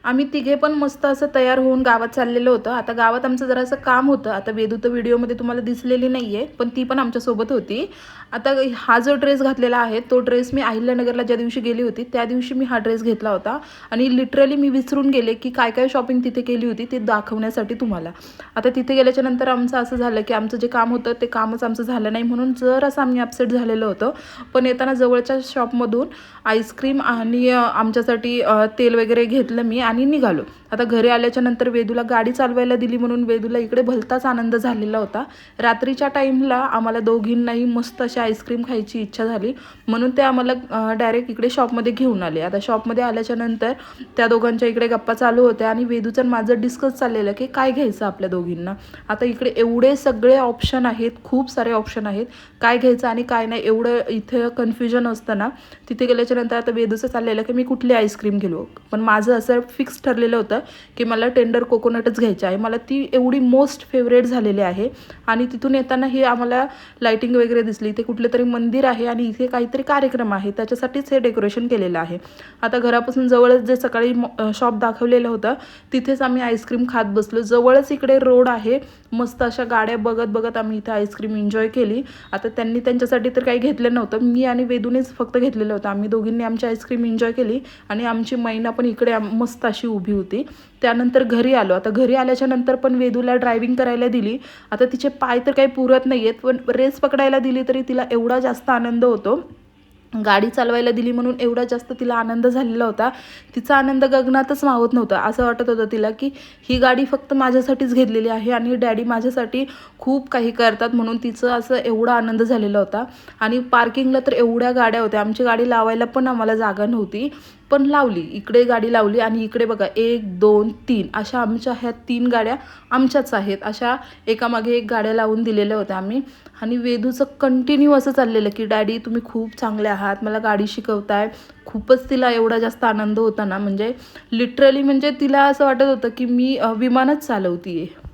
आम्ही तिघे पण मस्त असं तयार होऊन गावात चाललेलो होतं. आता गावात आमचं जरासं काम होतं. आता वेदू तर व्हिडिओमध्ये तुम्हाला दिसलेली नाही आहे, पण ती पण आमच्यासोबत होती. आता हा जो ड्रेस घातलेला आहे, तो ड्रेस मी अहिल्यानगरला ज्या दिवशी गेली होती, त्या दिवशी मी हा ड्रेस घेतला होता. आणि लिटरली मी विसरून गेले, की काय काय शॉपिंग तिथे केली होती ते दाखवण्यासाठी तुम्हाला. आता तिथे गेल्याच्यानंतर आमचं असं झालं, की आमचं जे काम होतं ते कामच आमचं झालं नाही, म्हणून जरासं आम्ही अपसेट झालेलं होतं. पण येताना जवळच्या शॉपमधून आईस्क्रीम आणि आमच्यासाठी तेल वगैरे घेतलं मी आणि निघालो. आता घरी आल्याच्या नंतर वेदूला गाडी चालवायला दिली, म्हणून वेदूला इकडे भलताच आनंद झालेला होता. रात्रीच्या टाईमला आम्हाला दोघींनाही मस्त अशी आईस्क्रीम खायची इच्छा झाली, म्हणून ते आम्हाला डायरेक्ट इकडे शॉपमध्ये घेऊन आले. आता शॉपमध्ये आल्याच्या नंतर त्या दोघांच्या इकडे गप्पा चालू होत्या आणि वेदूचं माझं डिस्कस चाललेलं की काय घ्यायचं आपल्या दोघींना. आता इकडे एवढे सगळे ऑप्शन आहेत, खूप सारे ऑप्शन आहेत, काय घ्यायचं आणि काय नाही एवढं इथे कन्फ्युजन असतं ना. तिथे गेल्याच्या नंतर आता वेदूचं चाललेलं की मी कुठली आईस्क्रीम घेऊ, पण माझं असं फिक्स ठरलेलं होतं की मला टेंडर कोकोनटच घ्यायची आहे. मला ती एवढी मोस्ट फेवरेट झालेली आहे. आणि तिथून येताना ही आम्हाला लाईटिंग वगैरे दिसली. ते कुठले तरी मंदिर आहे आणि इथे काहीतरी कार्यक्रम आहे, त्याच्यासाठीच हे डेकोरेशन केलेलं आहे. आता घरापासून जवळच जे सकाळी शॉप दाखवलेलं होतं तिथेच आम्ही आईस्क्रीम खात बसलो. जवळच इकडे रोड आहे, मस्त अशा गाड्या बघत बघत आम्ही इथे आईस्क्रीम एन्जॉय केली. आता त्यांनी त्यांच्यासाठी तर काही घेतलं नव्हतं, मी आणि वेदूनेच फक्त घेतलेलं होतं. आम्ही दोघींनी आमची आईस्क्रीम एन्जॉय केली आणि आमची मैना पण इकडे मस्त अशी उभी होती. त्यानंतर घरी आलो. आता घरी आल्याच्या नंतर पण वेदूला ड्रायव्हिंग करायला दिली. आता तिचे पाय तर काही पुरत नाही आहेत, पण रेस पकडायला दिली तरी तिला एवढा जास्त आनंद होतो. गाडी चालवायला दिली म्हणून एवढा जास्त तिला आनंद झालेला होता. तिचा आनंद गगनातच मावत नव्हता. असं वाटत होतं तिला की ही गाडी फक्त माझ्यासाठीच घेतलेली आहे आणि डॅडी माझ्यासाठी खूप काही करतात, म्हणून तिचं असं एवढा आनंद झालेला होता. आणि पार्किंगला तर एवढ्या गाड्या होत्या, आमची गाडी लावायला पण आम्हाला जागा नव्हती, पण लावली. इकडे गाडी लावली आणि इकडे बघा 1 2 3 अशा आमच्या ह्या 3 गाड्या आमच्याच आहेत. अशा एकामागे एक गाड्या लावून दिलेल्या होत्या आम्ही. आणि वेदूचं कंटिन्यू असं चाललेलं की डॅडी तुम्ही खूप चांगले आहात, मला गाडी शिकवताय. खूपच तिला एवढा जास्त आनंद होता ना, म्हणजे लिटरली म्हणजे तिला असं वाटत होतं की मी विमानच चालवते आहे.